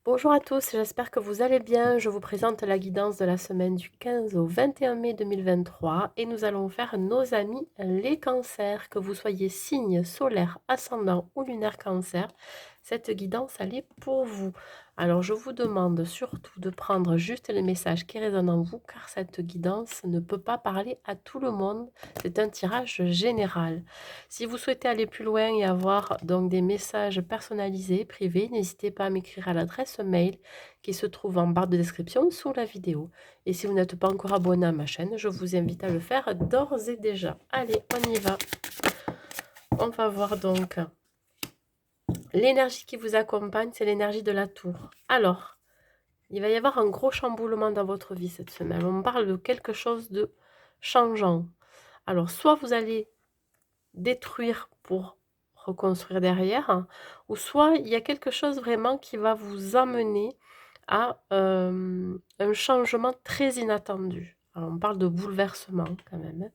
Bonjour à tous, j'espère que vous allez bien. Je vous présente la guidance de la semaine du 15 au 21 mai 2023 et nous allons faire nos amis les cancers. Que vous soyez signe solaire, ascendant ou lunaire cancer, cette guidance elle est pour vous. Alors je vous demande surtout de prendre juste les messages qui résonnent en vous car cette guidance ne peut pas parler à tout le monde. C'est un tirage général. Si vous souhaitez aller plus loin et avoir donc des messages personnalisés, privés, n'hésitez pas à m'écrire à l'adresse mail qui se trouve en barre de description sous la vidéo. Et si vous n'êtes pas encore abonné à ma chaîne, je vous invite à le faire d'ores et déjà. Allez, on y va. On va voir donc l'énergie qui vous accompagne, c'est l'énergie de la tour. Alors, il va y avoir un gros chamboulement dans votre vie cette semaine. On parle de quelque chose de changeant. Alors, soit vous allez détruire pour reconstruire derrière, hein, ou soit il y a quelque chose vraiment qui va vous amener à un changement très inattendu. Alors, on parle de bouleversement quand même, hein.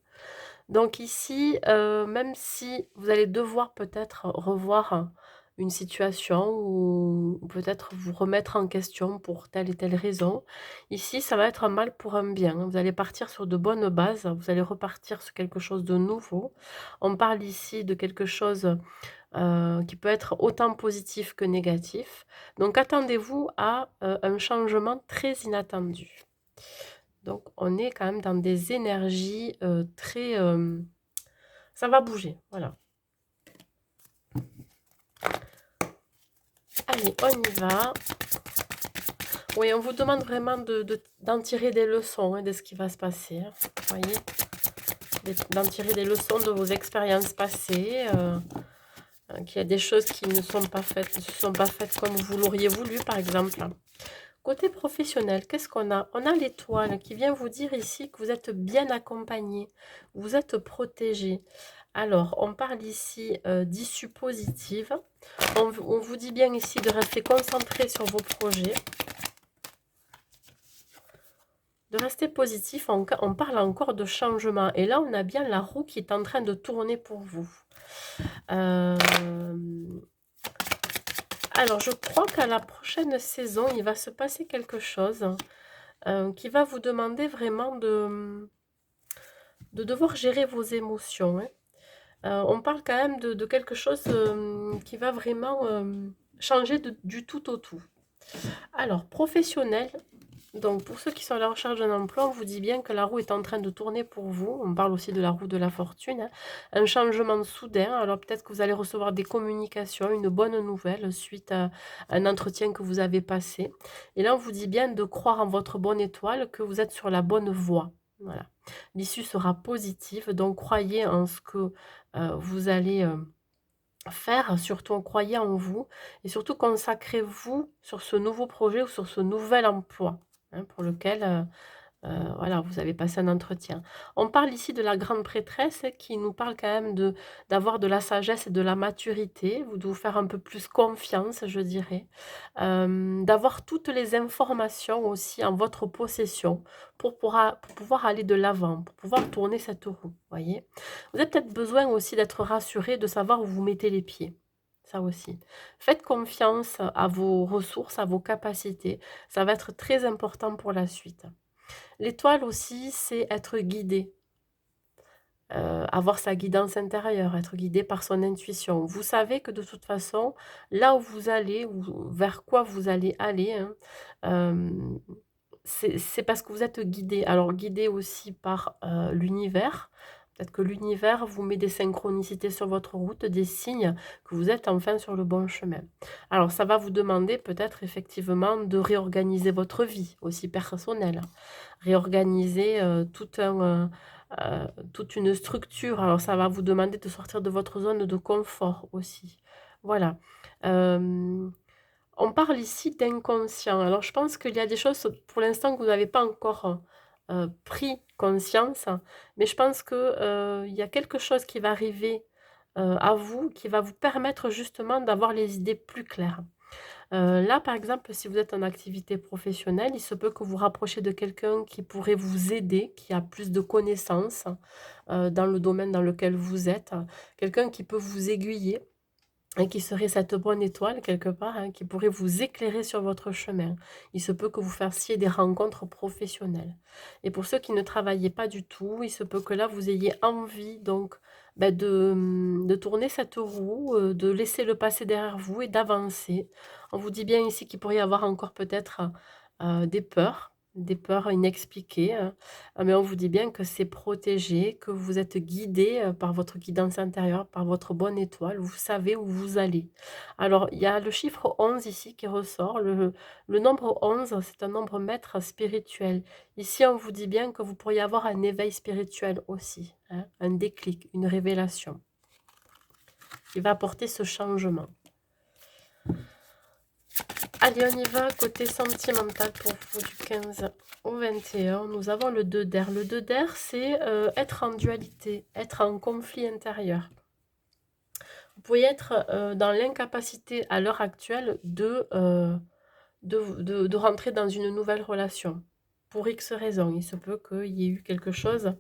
Donc ici, même si vous allez devoir peut-être revoir une situation ou peut-être vous remettre en question pour telle et telle raison, ici, ça va être un mal pour un bien, hein. Vous allez partir sur de bonnes bases, vous allez repartir sur quelque chose de nouveau. On parle ici de quelque chose, qui peut être autant positif que négatif. Donc attendez-vous à, un changement très inattendu. Donc on est quand même dans des énergies, très, ça va bouger, voilà. Allez, on y va. Oui, on vous demande vraiment d'en tirer des leçons, hein, de ce qui va se passer, hein. Vous voyez? D'en tirer des leçons de vos expériences passées, qu'il y a des choses qui ne sont pas faites, ne se sont pas faites comme vous l'auriez voulu, par exemple. Côté professionnel, qu'est-ce qu'on a? On a l'étoile qui vient vous dire ici que vous êtes bien accompagné, vous êtes protégé. Alors, on parle ici d'issue positive. On vous dit bien ici de rester concentré sur vos projets, de rester positif. On parle encore de changement. Et là, on a bien la roue qui est en train de tourner pour vous. Euh, alors, je crois qu'à la prochaine saison, il va se passer quelque chose qui va vous demander vraiment de devoir gérer vos émotions, hein. On parle quand même de quelque chose qui va vraiment changer du tout au tout. Alors, professionnel, donc pour ceux qui sont à la recherche d'un emploi, on vous dit bien que la roue est en train de tourner pour vous. On parle aussi de la roue de la fortune, hein. Un changement soudain. Alors peut-être que vous allez recevoir des communications, une bonne nouvelle suite à un entretien que vous avez passé. Et là, on vous dit bien de croire en votre bonne étoile, que vous êtes sur la bonne voie. Voilà. L'issue sera positive, donc croyez en ce que vous allez faire, surtout croyez en vous et surtout consacrez-vous sur ce nouveau projet ou sur ce nouvel emploi, hein, pour lequel voilà, vous avez passé un entretien. On parle ici de la grande prêtresse qui nous parle quand même d'avoir de la sagesse et de la maturité, vous de vous faire un peu plus confiance, je dirais. D'avoir toutes les informations aussi en votre possession pour pouvoir aller de l'avant, pour pouvoir tourner cette roue, voyez? Vous avez peut-être besoin aussi d'être rassuré, de savoir où vous mettez les pieds. Ça aussi. Faites confiance à vos ressources, à vos capacités. Ça va être très important pour la suite. L'étoile aussi, c'est être guidé, avoir sa guidance intérieure, être guidé par son intuition. Vous savez que de toute façon, là où vous allez, ou vers quoi vous allez aller, hein, c'est parce que vous êtes guidé. Alors guidé aussi par l'univers. Peut-être que l'univers vous met des synchronicités sur votre route, des signes que vous êtes enfin sur le bon chemin. Alors ça va vous demander peut-être effectivement de réorganiser votre vie, aussi personnelle. Réorganiser toute une structure. Alors ça va vous demander de sortir de votre zone de confort aussi. Voilà. Euh, on parle ici d'inconscient. Alors, je pense qu'il y a des choses, pour l'instant, que vous n'avez pas encore pris conscience, mais je pense que, il y a quelque chose qui va arriver à vous, qui va vous permettre justement d'avoir les idées plus claires. Là, par exemple, si vous êtes en activité professionnelle, il se peut que vous rapprochiez de quelqu'un qui pourrait vous aider, qui a plus de connaissances dans le domaine dans lequel vous êtes, quelqu'un qui peut vous aiguiller. et qui serait cette bonne étoile quelque part, hein, qui pourrait vous éclairer sur votre chemin. Il se peut que vous fassiez des rencontres professionnelles. Et pour ceux qui ne travaillaient pas du tout, il se peut que là, vous ayez envie donc de tourner cette roue, de laisser le passé derrière vous et d'avancer. On vous dit bien ici qu'il pourrait y avoir encore peut-être des peurs inexpliquées, hein, mais on vous dit bien que c'est protégé, que vous êtes guidé par votre guidance intérieure, par votre bonne étoile, vous savez où vous allez. Alors, il y a le chiffre 11 ici qui ressort. Le nombre 11, c'est un nombre maître spirituel. Ici, on vous dit bien que vous pourriez avoir un éveil spirituel aussi, hein, un déclic, une révélation qui va apporter ce changement. Allez, on y va, côté sentimental pour vous du 15 au 21. Nous avons le 2 d'air. Le 2 d'air, c'est être en dualité, être en conflit intérieur. Vous pourriez être dans l'incapacité à l'heure actuelle de rentrer dans une nouvelle relation. Pour X raisons, il se peut qu'il y ait eu quelque chose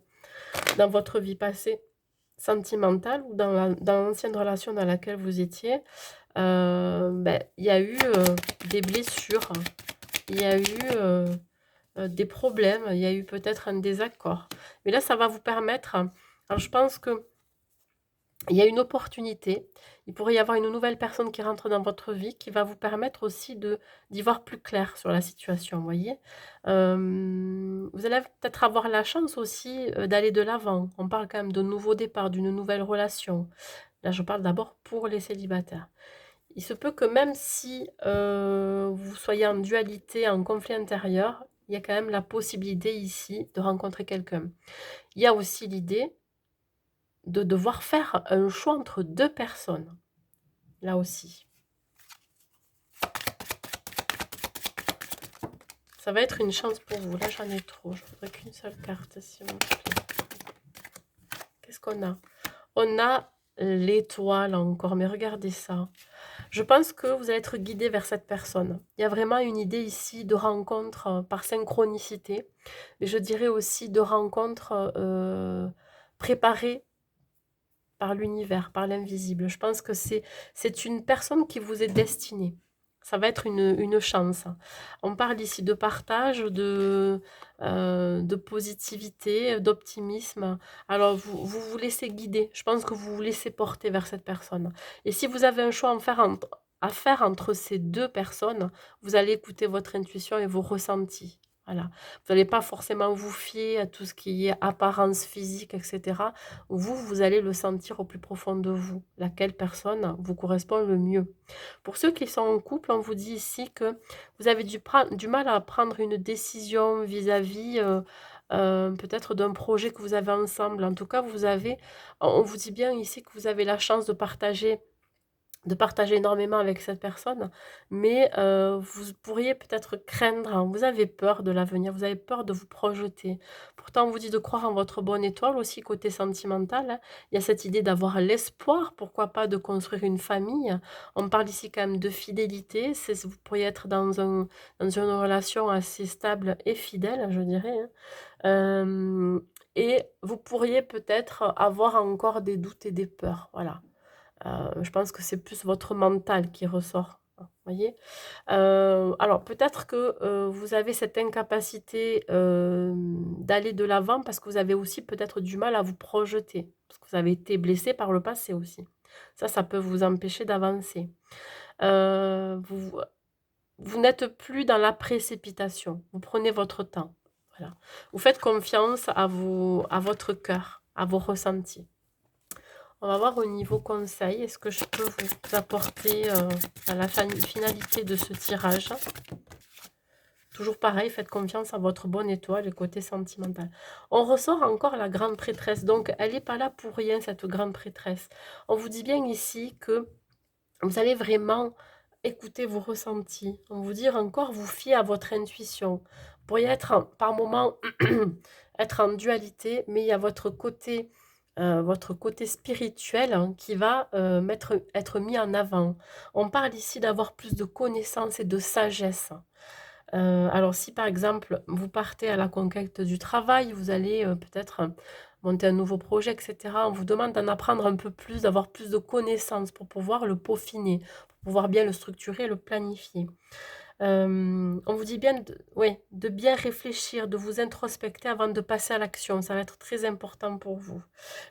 dans votre vie passée sentimentale ou dans l'ancienne relation dans laquelle vous étiez. Il y a eu des blessures, il y a eu des problèmes, il y a eu peut-être un désaccord. Mais là, ça va vous permettre... Alors, je pense que il y a une opportunité, il pourrait y avoir une nouvelle personne qui rentre dans votre vie qui va vous permettre aussi d'y voir plus clair sur la situation, vous voyez. Vous allez peut-être avoir la chance aussi d'aller de l'avant. On parle quand même de nouveaux départs, d'une nouvelle relation. Là, je parle d'abord pour les célibataires. Il se peut que même si vous soyez en dualité, en conflit intérieur, il y a quand même la possibilité ici de rencontrer quelqu'un. Il y a aussi l'idée de devoir faire un choix entre deux personnes. Là aussi. Ça va être une chance pour vous. Là, j'en ai trop. Je voudrais qu'une seule carte, s'il vous plaît. Qu'est-ce qu'on a? On a l'étoile encore, mais regardez ça. Je pense que vous allez être guidé vers cette personne. Il y a vraiment une idée ici de rencontre par synchronicité, mais je dirais aussi de rencontre préparée par l'univers, par l'invisible. Je pense que c'est une personne qui vous est destinée. Ça va être une chance. On parle ici de partage, de positivité, d'optimisme. Alors, vous vous laissez guider. Je pense que vous vous laissez porter vers cette personne. Et si vous avez un choix à faire entre ces deux personnes, vous allez écouter votre intuition et vos ressentis. Voilà. Vous n'allez pas forcément vous fier à tout ce qui est apparence physique, etc. Vous allez le sentir au plus profond de vous, laquelle personne vous correspond le mieux. Pour ceux qui sont en couple, on vous dit ici que vous avez du mal à prendre une décision vis-à-vis peut-être d'un projet que vous avez ensemble. En tout cas, on vous dit bien ici que vous avez la chance de partager énormément avec cette personne, mais vous pourriez peut-être craindre, hein, vous avez peur de l'avenir, vous avez peur de vous projeter. Pourtant, on vous dit de croire en votre bonne étoile aussi côté sentimental, hein. Il y a cette idée d'avoir l'espoir, pourquoi pas, de construire une famille. On parle ici quand même de fidélité, vous pourriez être dans une relation assez stable et fidèle, je dirais, hein. Et vous pourriez peut-être avoir encore des doutes et des peurs, voilà. Je pense que c'est plus votre mental qui ressort, hein, voyez? Alors peut-être que, vous avez cette incapacité, d'aller de l'avant parce que vous avez aussi peut-être du mal à vous projeter. Parce que vous avez été blessé par le passé aussi. Ça peut vous empêcher d'avancer. Heu, vous vous n'êtes plus dans la précipitation. Vous prenez votre temps, voilà. Vous faites confiance à votre cœur, à vos ressentis. On va voir au niveau conseil, est-ce que je peux vous apporter à la finalité de ce tirage. Toujours pareil, faites confiance à votre bonne étoile, le côté sentimental. On ressort encore la grande prêtresse, donc elle n'est pas là pour rien, cette grande prêtresse. On vous dit bien ici que vous allez vraiment écouter vos ressentis. On vous dit encore, vous fiez à votre intuition. Vous pourriez être par moment être en dualité, mais il y a votre côté spirituel, hein, qui va être mis en avant. On parle ici d'avoir plus de connaissances et de sagesse. Alors si par exemple vous partez à la conquête du travail, vous allez peut-être monter un nouveau projet, etc. On vous demande d'en apprendre un peu plus, d'avoir plus de connaissances pour pouvoir le peaufiner, pour pouvoir bien le structurer, le planifier. On vous dit bien ouais, de bien réfléchir, de vous introspecter avant de passer à l'action. Ça va être très important pour vous.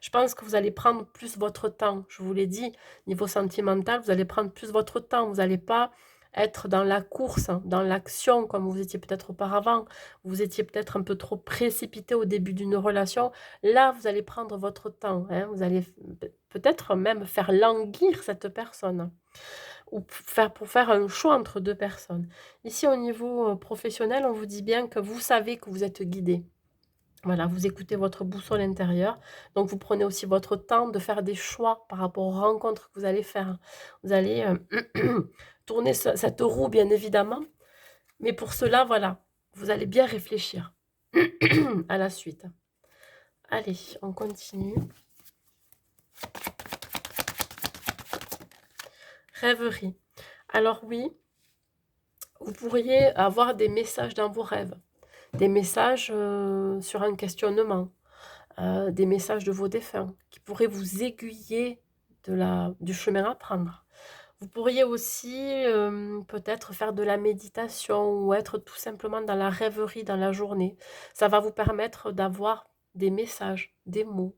Je pense que vous allez prendre plus votre temps. Je vous l'ai dit, niveau sentimental, vous allez prendre plus votre temps. Vous n'allez pas être dans la course, hein, dans l'action, comme vous étiez peut-être auparavant. Vous étiez peut-être un peu trop précipité au début d'une relation. Là, vous allez prendre votre temps, hein. Vous allez peut-être même faire languir cette personne ou pour faire un choix entre 2 personnes. Ici, au niveau, professionnel, on vous dit bien que vous savez que vous êtes guidé. Voilà, vous écoutez votre boussole intérieure, donc vous prenez aussi votre temps de faire des choix par rapport aux rencontres que vous allez faire. Vous allez, tourner cette roue bien évidemment, mais pour cela, voilà, vous allez bien réfléchir à la suite. Allez, on continue. Rêverie. Alors oui, vous pourriez avoir des messages dans vos rêves. Des messages, sur un questionnement, des messages de vos défunts qui pourraient vous aiguiller du chemin à prendre. Vous pourriez aussi, peut-être faire de la méditation ou être tout simplement dans la rêverie dans la journée. Ça va vous permettre d'avoir des messages, des mots,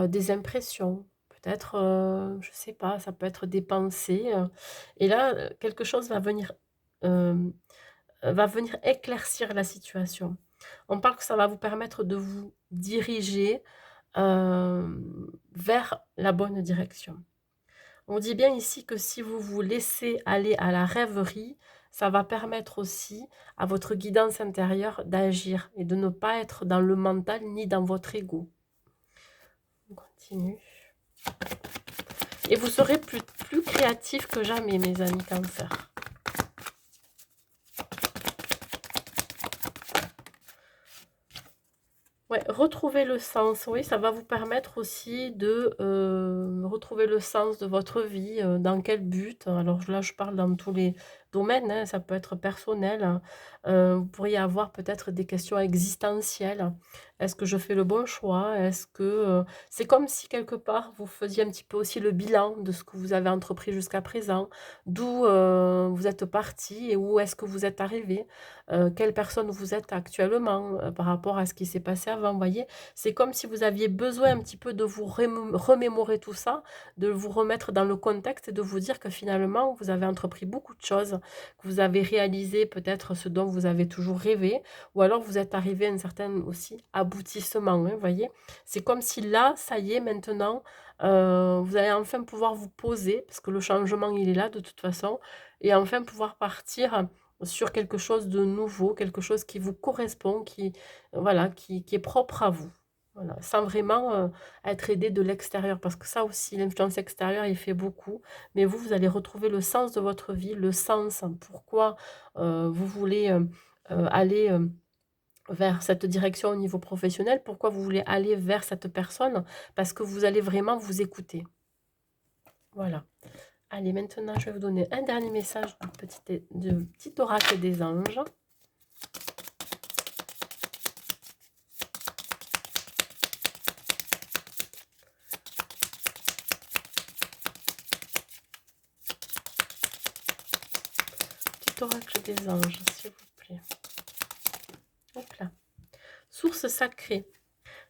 des impressions, peut-être, je sais pas, ça peut être des pensées, et là, quelque chose va venir éclaircir la situation. On parle que ça va vous permettre de vous diriger, vers la bonne direction. On dit bien ici que si vous vous laissez aller à la rêverie, ça va permettre aussi à votre guidance intérieure d'agir et de ne pas être dans le mental ni dans votre ego. On continue. Et vous serez plus créatif que jamais, mes amis Cancer. Ouais, retrouver le sens, oui, ça va vous permettre aussi de retrouver le sens de votre vie, dans quel but. Alors là, je parle dans tous les domaines, hein, ça peut être personnel, hein. Vous pourriez avoir peut-être des questions existentielles. Est-ce que je fais le bon choix? Est-ce que, c'est comme si quelque part vous faisiez un petit peu aussi le bilan de ce que vous avez entrepris jusqu'à présent, d'où, vous êtes parti et où est-ce que vous êtes arrivé. Quelle personne vous êtes actuellement, par rapport à ce qui s'est passé avant, vous voyez? C'est comme si vous aviez besoin un petit peu de vous remémorer tout ça, de vous remettre dans le contexte et de vous dire que finalement, vous avez entrepris beaucoup de choses, que vous avez réalisé peut-être ce dont vous avez toujours rêvé, ou alors vous êtes arrivé à un certain aussi aboutissement, hein, vous voyez? C'est comme si là, ça y est, maintenant, vous allez enfin pouvoir vous poser, parce que le changement, il est là de toute façon, et enfin pouvoir partir sur quelque chose de nouveau, quelque chose qui vous correspond, qui, voilà, qui est propre à vous. Voilà, sans vraiment, être aidé de l'extérieur, parce que ça aussi, l'influence extérieure, il fait beaucoup. Mais vous, vous allez retrouver le sens de votre vie, le sens, pourquoi, vous voulez, aller, vers cette direction au niveau professionnel, pourquoi vous voulez aller vers cette personne, parce que vous allez vraiment vous écouter. Voilà. Allez, maintenant, je vais vous donner un dernier message du petit oracle des anges. Petit oracle des anges, s'il vous plaît. Hop là. Source sacrée.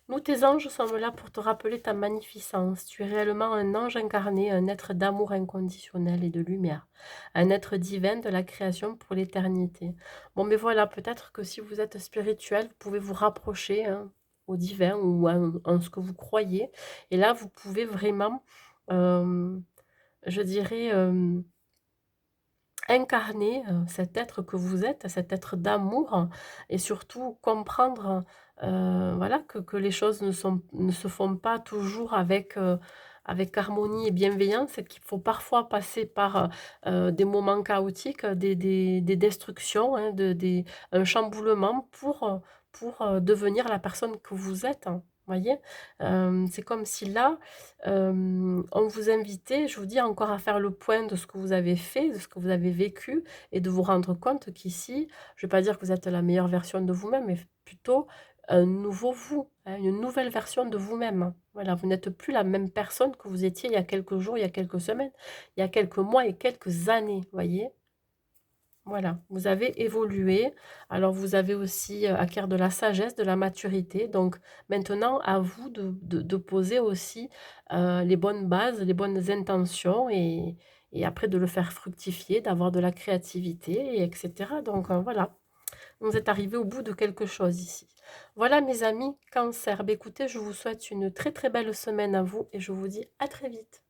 Nous, tes anges, sommes là pour te rappeler ta magnificence. Tu es réellement un ange incarné, un être d'amour inconditionnel et de lumière, un être divin de la création pour l'éternité. Bon, mais voilà, peut-être que si vous êtes spirituel, vous pouvez vous rapprocher, hein, au divin ou en ce que vous croyez. Et là, vous pouvez vraiment, euh, je dirais, incarner, cet être que vous êtes, cet être d'amour, et surtout comprendre, voilà, que les choses ne se font pas toujours avec harmonie et bienveillance, et qu'il faut parfois passer par, des moments chaotiques, des destructions, hein, un chamboulement pour devenir la personne que vous êtes, hein, voyez? C'est comme si là, on vous invitait, je vous dis, encore à faire le point de ce que vous avez fait, de ce que vous avez vécu, et de vous rendre compte qu'ici, je ne vais pas dire que vous êtes la meilleure version de vous-même, mais plutôt, un nouveau vous, hein, une nouvelle version de vous-même. Voilà, vous n'êtes plus la même personne que vous étiez il y a quelques jours, il y a quelques semaines, il y a quelques mois et quelques années, voyez? Voilà, vous avez évolué. Alors vous avez aussi, acquis de la sagesse, de la maturité. Donc maintenant, à vous de poser aussi, les bonnes bases, les bonnes intentions et après de le faire fructifier, d'avoir de la créativité et etc. Donc, voilà, vous êtes arrivés au bout de quelque chose ici. Voilà mes amis Cancer, beh, écoutez, je vous souhaite une très, très belle semaine à vous et je vous dis à très vite.